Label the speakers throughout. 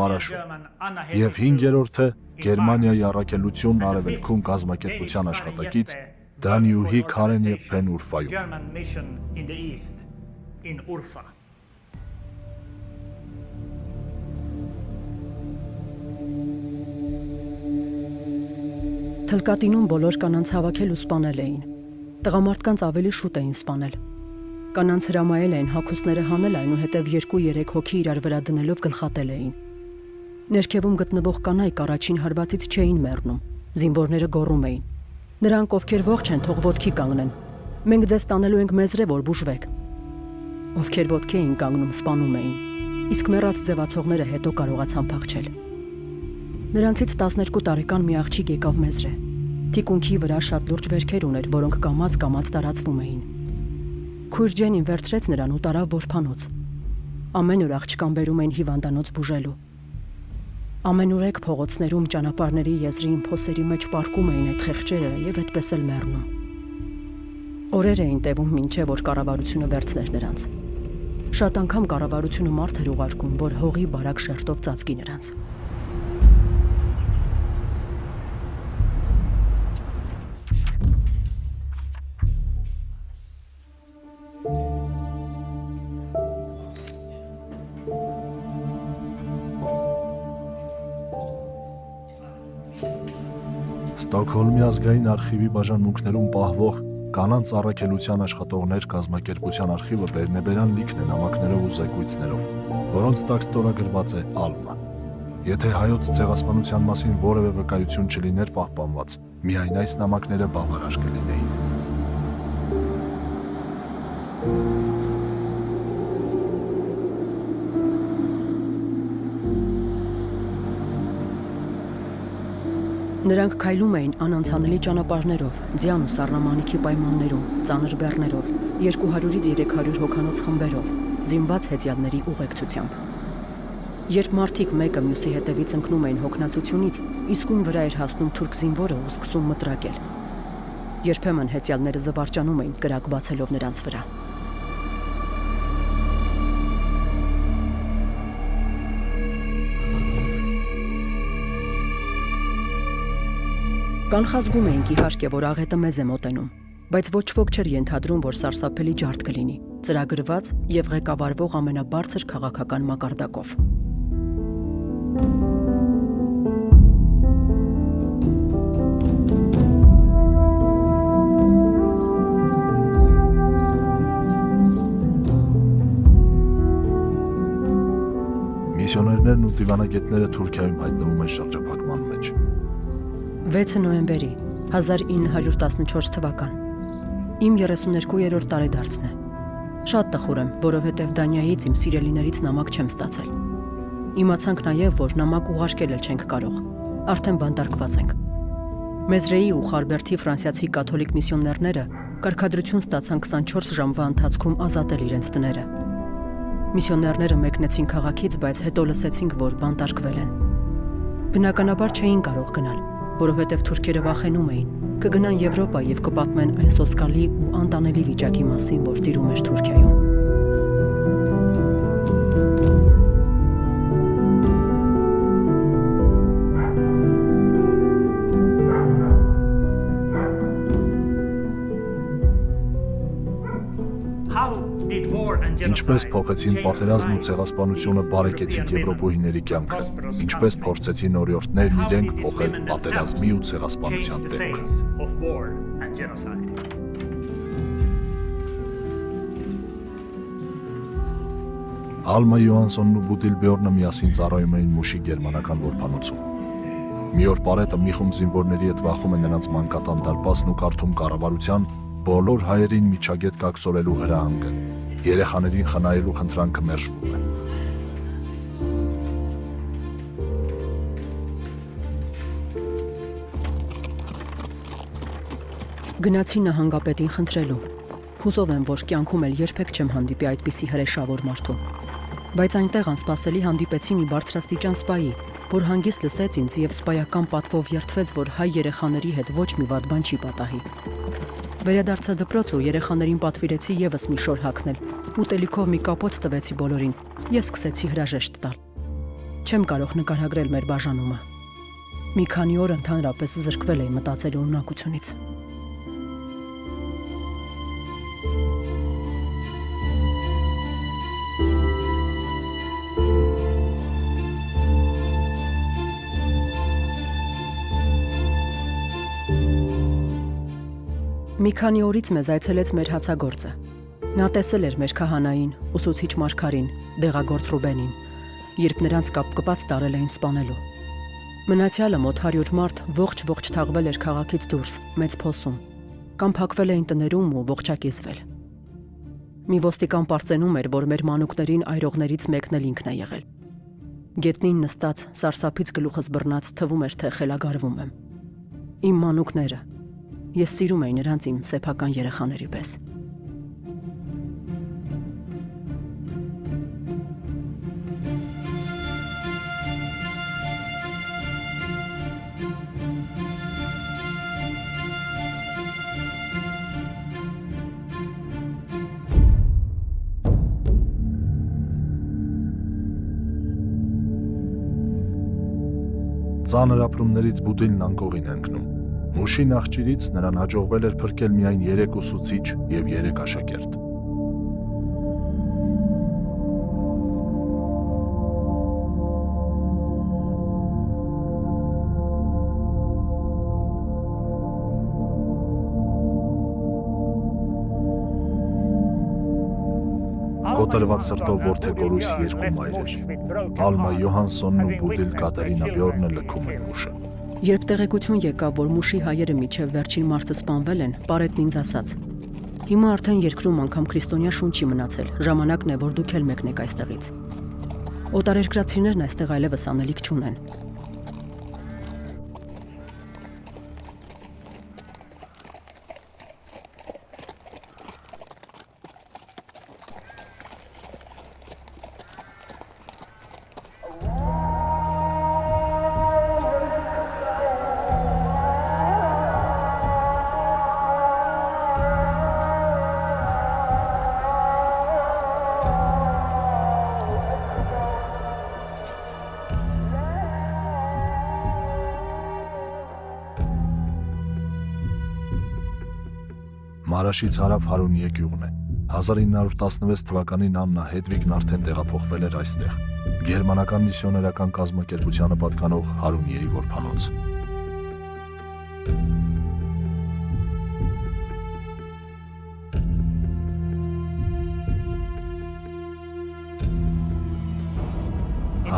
Speaker 1: Մարաշում, և 5-րորդը Գերմանիայի առաքելությունն Արևելքում կազմակերպության աշխատակից Դանիուհի Քարեն Եփփեն Ուրֆայում։
Speaker 2: Թլկատինում բոլոր կանանց հավաքել ու սպանել էին։ Տղամարդկանց ավելի շուտ էին սպանել։ Կանանց հրամայել էին հագուստները հանել, այնուհետև 2-3 հոգի իրար վրա դնելով գլխատել էին։ Ներքևում գտնվող կանայք առաջին հարվածից չէին մեռնում, զինվորները գոռում էին. «Նրանք, ովքեր ողջ են, թող ոտքի կանգնեն։ Մենք ձեզ տանելու ենք մեզրե, որ բուժվեք»։ Ովքեր ոտքի էին կանգնում, սպանում էին, իսկ մեռած ձևացողները հետո կարողացան փախչել։ Նրանցից 12 տարեկան մի աղջիկ եկավ մեզրե։ Թիկունքի վրա շատ լուրջ վերքեր ուներ, որոնք կամաց տարածվում էին։ Քույր Ջենին վերցրեց նրան ու տարավ որբանոց։ Ամեն օր աղջկան բերում էին հիվանդանոց բուժելու։ Ամենուրեք փողոցներում ճանապարհների եզրին փոսերի մեջ պառկում էին այդ խեղճերը եւ այդպես էլ մեռնում։ Օրեր էին տևում, մինչև որ կառավարությունը վերցներ նրանց։ Շատ անգամ կառավարությունը մարդ էր ուղարկում, որ հողի բարակ շերտով ծածկի նրանց։
Speaker 1: Ստոկհոլմի ազգային արխիվի բաժանմունքներում պահվող կանանց առաքելության աշխատողներ կազմակերպության արխիվը բերնեբերան լիքն է նամակներով ու զեկույցներով, որոնց տակ ստորագրված է Ալմա։ Եթե հայոց ցեղասպանության մասին որևէ վկայություն չլիներ պահպանված, միայն այս նամակները բավարար կլինեին։
Speaker 2: Նրանք քայլում էին անանցանելի ճանապարհներով, ձյան ու սառնամանիքի պայմաններում, ծանր բեռներով, 200-ից 300 հոգանոց խմբերով, զինված հեծյալների ուղեկցությամբ։ Երբ մարդիկ մեկը մյուսի հետևից ընկնում էին հոգնածությունից, իսկույն վրա էր հասնում թուրք զինվորը ու սկսում մտրակել։ Երբեմն հեծյալները զվարճանում էին կրակ բացելով նրանց վրա։ Կանխազգում էինք իհարկե, որ աղետը մեզ է մոտենում, բայց ոչ ոք չէր ենթադրում, որ սարսափելի ջարդ կլինի, ծրագրված եւ ղեկավարվող ամենաբարձր քաղաքական մակարդակով։
Speaker 1: Միսիոներներն ու դիվանագետները Թուրքիայում հայտնվում են շրջափակման մեջ։
Speaker 2: 6 նոյեմբերի 1914 թվական։ Իմ 32-րդ տարեդարձն է։ Շատ տխուր եմ, որովհետև Դանիայից իմ սիրելիներից նամակ չեմ ստացել։ Իմացանք նաև, որ նամակ ուղարկել էլ չենք կարող։ Արդեն բանտարկված ենք։ Մեզրեի ու Խարբերդի ֆրանսիացի կաթոլիկ միսիոներները կարգադրություն ստացան 24 ժամվա ընթացքում ազատել իրենց տները։ Միսիոներները մեկնեցին քաղաքից, բայց հետո լսեցինք, որ բանտարկվել են։ Բնականաբար չէին կարող գնալ, որովհետև թուրքերը վախենում էին, կգնան Եվրոպա եւ կպատմեն այն սոսկալի ու անտանելի վիճակի մասին, որ տիրում էր Թուրքիայում։
Speaker 1: Ինչպես փոխեցին պատերազմն ու ցեղասպանությունը բարեկեցիկ եվրոպոհիների կյանքը, ինչպես փորձեցին օրիորդներն իրենք փոխել պատերազմի ու ցեղասպանության դեմքը։ Ալմա Յոհանսոնն ու Բուդիլ Բյորնը միասին ծառայում էին Մուշի գերմանական որբանոցում։ Մի օր Պարետը մի խումբ զինվորների հետ վախում է նրանց մանկատան դարպասն ու կարդում կառավարության բոլոր հայերին միջագետ կակսորելու հրահանգը։ Երեխաներին խնայելու խնդրանքը մերժվում է։
Speaker 2: Գնացի նահանգապետին խնդրելու։ Հուսով եմ, որ կյանքում էլ երբեք չեմ հանդիպի այդպիսի հրեշավոր մարդու։ Բայց այնտեղ անսպասելի հանդիպեցի մի բարձրաստիճան սպայի, որ հանգիստ լսեց ինձ եւ սպայական պատվով երդվեց, որ հայ երեխաների հետ ոչ մի վատ բան չի պատահի։ Վերադարձա դպրոց ու երեխաներին պատվիրեցի եւս մի շոր հագնել։ Ուտելիքով մի կապոց տվեցի բոլորին եւ սկսեցի հրաժեշտ տալ։ Չեմ կարող նկարագրել մեր բաժանումը։ Մի քանի օր ընդհանրապես զրկվել էի մտածելու ունակությունից։ Մի քանի օրից մեզ այցելեց մեր հացագործը։ Նա տեսել էր մեր քահանային, ուսուցիչ Մարգարին, դեղագործ Ռուբենին, երբ նրանց կապկպած տարել էին սպանելու։ Մնացյալը մոտ 100 մարդ ողջ թաղվել էր քաղաքից դուրս, մեծ փոսում, կամ փակվել էին տներում ու ողջակիզվել։ Մի ոստիկան պարծենում էր, որ մեր մանուկներին այրողներից մեկն էլ ինքն է եղել։ Գետնին նստած, սարսափից գլուխս բռնած թվում էր, թե խելագարվում եմ։ Իմ մանուկները։ Ես սիրում էի նրանց իմ սեփական երեխաների պես։
Speaker 1: Ծանր ապրումներից Բուդիլն անկողին է ընկնում։ Մուշի նախճիրից նրան հաջողվել էր փրկել միայն 3 ուսուցիչ եւ 3 աշակերտ։ Կոտրված սրտով որդեգորույս 2 մայրեր։ Ալմա Յոհանսոնն ու Բուդիլ Կատերինա Բյորնը լքում են մուշը։
Speaker 2: Երբ տեղեկություն եկավ, որ մուշի հայերը միջև վերջին մարդը սպանվել են, Պարետն ինձ ասաց. Հիմա արդեն երկրում անգամ քրիստոնյա շունչ չի մնացել, ժամանակն է, որ դուք էլ մեկնեք այստեղից։ Օտարերկրացիներն այստեղ այլևս անելիք չունեն։
Speaker 1: Մարաշից հարավ Հարունիե գյուղն է։ 1916 թվականին Աննա Հետվիգն արդեն տեղափոխվել էր այստեղ։ Գերմանական միսիոներական կազմակերպությանը պատկանող Հարունիեի որբանոց։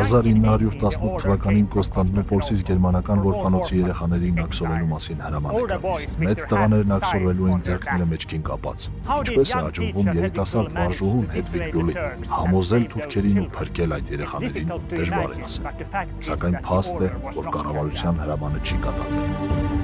Speaker 1: «1918 թվականին Կոստանդնուպոլսից գերմանական որբանոցի երեխաներին աքսորելու մասին հրաման է գալիս։ Մեծ տղաներն աքսորվելու են ձեռքները մեջքին կապած։ Ինչպես է հաջողվում երիտասարդ վարժուհուն Հետվիգ Բյուլին համոզել թուրքերին ու փրկել այդ երեխաներին, դժվար է ասել։ Սակայն փաստ է, որ կառավարության հրամանը չի կատարվել։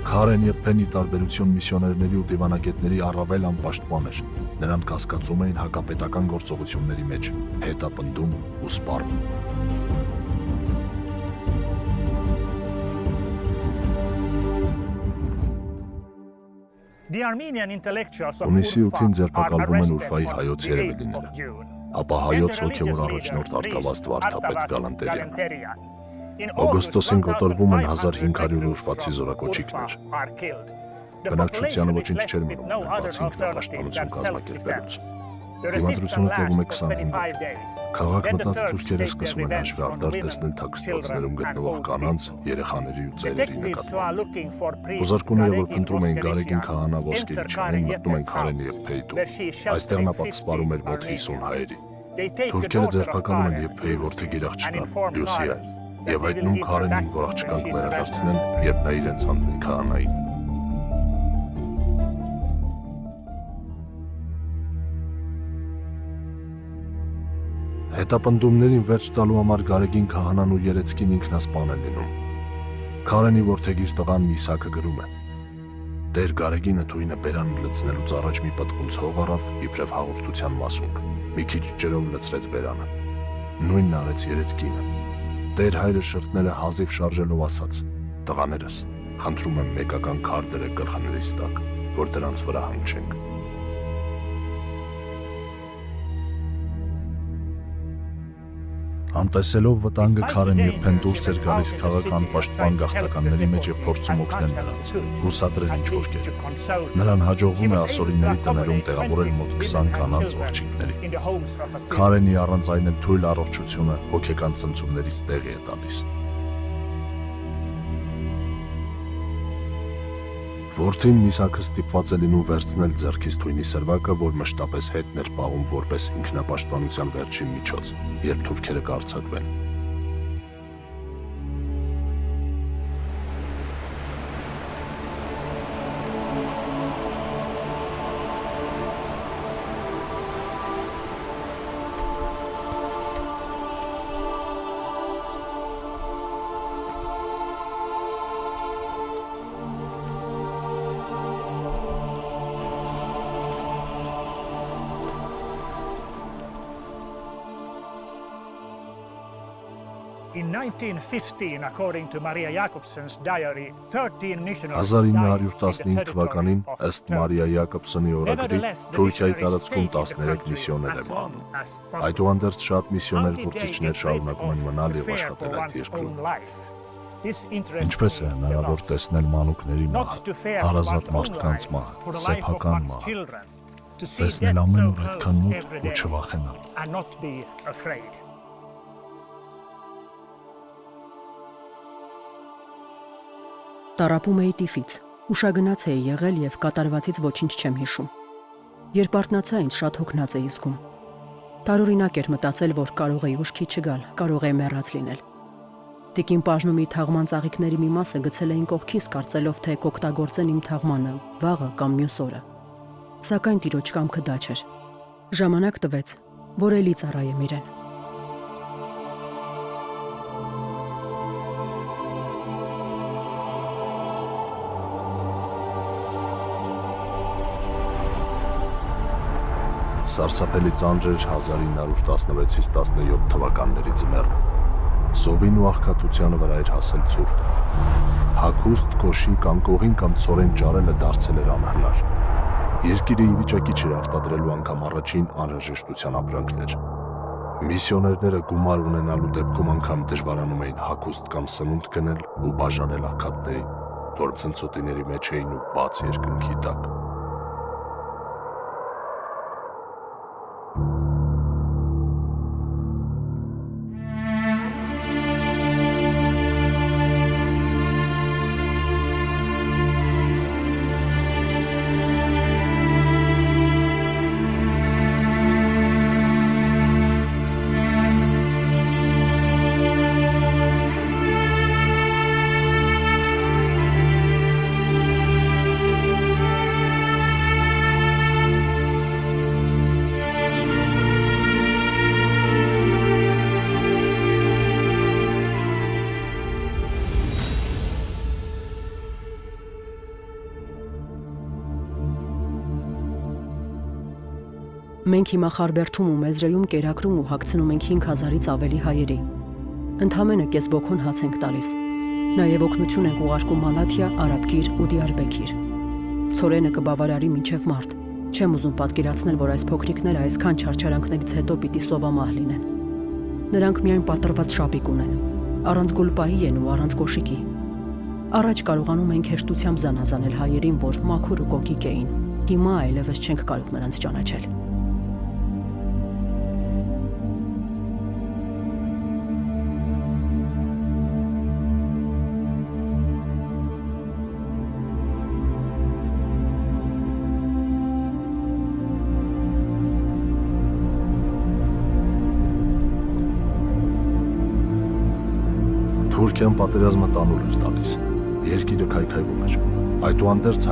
Speaker 1: Քարեն եւ Փենի տարբերություն միսիոներների ու դիվանագետների առավել անպաշտպան էր։ Նրանք կասկածում էին հակապետական գործողությունների մեջ, հետապնդում ու սպառում։ Հունիսի 8-ին ձերբակալվում են Ուրֆայի հայոց երևելիները, ապա հայոց հոգևոր առաջնորդ Արտավազդ Վարդապետ Գալանտերյանը։ Օգոստոսին կոտորվում են 1500 ուրվացի զորակոչիկներ։ Բնակչությանը ոչինչ չէր մնում, բացի ինքնապաշտպանություն կազմակերպելուց։ Դիմադրությունը տևում է 25 օր։ Քաղաք մտած թուրքերը սկսում են հաշվեհարդար տեսնել թաքստոցներում գտնվող կանանց, երեխաների ու ծերերի նկատմամբ։ Խոզարկուները, որ փնտրում էին Գարեգին քահանա Ոսկերիչյանին, մտնում են Քարենի եւ Փեյտու։ Այստեղ նա պատսպարում էր մոտ 50 հայերի։ Թուրքերը ձերբակալում են Եփեի որդեգիր աղջկան, Լյուսիա, եւ հայտնում Քարենին, որ աղջկան կվերադարձնեն, երբ նա իրենց հանձնի քահանային։ Հետապնդումներին վերջ տալու համար Գարեգին քահանան ու երեցկին ինքնասպան են լինում։ Քարենի որդեգիր տղան Միսակը գրում է. Տեր Գարեգինը թույնը բերանն լցնելուց առաջ մի պտղունց հող առավ իբրև հաղորդության մասունք, մի քիչ ջրով լցրեց բերանը։ Նույնն արեց երեցկինը։ Տեր հայրը շրթները հազիվ շարժելով ասաց. տղաներս, Խնդրում եմ մեկական քար դրեք գլխներիս տակ, որ դրանց վրա հանգչենք։ Անտեսելով վտանգը Քարեն երբեն դուրս էր գալիս քաղաքական պաշտպան գաղթականների մեջ եւ փորձում օգնել նրանց, հուսադրել ինչ-որ կերպ։ Նրան հաջողվում է ասորիների տներում տեղավորել մոտ 20 կանանց աղջիկների։ Քարենի առանց այն էլ թույլ առողջությունը հոգեկան ցնցումներից տեղի է տալիս։ Որդին Միսակը ստիպված է լինում վերցնել ձեռքից թույնի սրվակը, որ մշտապես հետն էր պահում որպես ինքնապաշտպանության վերջին միջոց, երբ թուրքերը կարձակվեն։
Speaker 3: In 1915, according to Maria Jacobsen's diary, 13 missionaries
Speaker 1: 1915 թվականին ըստ Մարիա Յակոբսոնի օրագրի Թուրքիայի տարածքում 13 միսիոներ է մահանում։ Այդուհանդերձ շատ միսիոներ գործիչներ շարունակում են մնալ եւ աշխատել այդ երկրում։ Ինչպես է հնարավոր տեսնել մանուկների մահը, հարազատ մարդկանց մահը, սեփական մահը, տեսնել ամեն օր այդքան մոտ ու չվախենալ։
Speaker 2: Տառապում էի տիֆից, ուշագնաց էի եղել եւ կատարվածից ոչինչ չեմ հիշում։ Երբ արթնացա, ինձ շատ հոգնած էի զգում։ Տարօրինակ էր մտածել, որ կարող էի ուշքի չգալ, կարող էի մեռած լինել։ Տիկին Պաժնումի թաղման ծաղիկների մի մասը գցել էին կողքիս, կարծելով թե կօգտագործեն իմ թաղմանը, վաղը կամ մյուս օրը։ Սակայն տիրոջ կամքը դա չէր։ Ժամանակ տվեց, որ էլի ծառայեմ իրեն։
Speaker 1: Սարսափելի ծանր էր 1916-ից 17 թվականների ձմեռը։ Սովին ու աղքատությանը վրա էր հասել ցուրտը։ Հագուստ, կոշի կամ կողին կամ ցորեն ճարելը դարձել էր անհնար։ Երկիրը ի վիճակի չէր արտադրելու անգամ առաջին անհրաժեշտության ապրանքներ։ Միսիոներները գումար ունենալու դեպքում անգամ դժվարանում էին հագուստ կամ սնունդ գնել ու բաժանել աղքատներին, որ ցնցոտիների մեջ էին ու բաց երկնքի տակ։
Speaker 2: Մենք հիմա Խարբերդում ու Մեզրեյում կերակրում ու հագցնում ենք 5000-ից ավելի հայերի։ Ընդամենը կես բոքուն հաց ենք տալիս։ Նաև օգնություն ենք ուղարկում Մալաթիա, Արաբկիր ու Դիարբեքիր։ Ցորենը կբավարարի մինչև մարտ։ Չեմ ուզում պատկերացնել, որ այս փոքրիկները այսքան չարչարանքներից հետո պիտի սովամահ լինեն։ Նրանք միայն պատրված շապիկ ունեն, առանց գուլպայի են ու առանց կոշիկի։ Առաջ կարողանում ենք հեշտությամբ զանազանել հայերին, որ մաքուր ու կոկիկ էին։ Հիմա այլևս չենք կարող նրանց ճանաչել։
Speaker 1: Թուրքիան պատերազմը տանուլ էր տալիս։ Երկիրը քայքայվում էր։ Այդուհանդերձ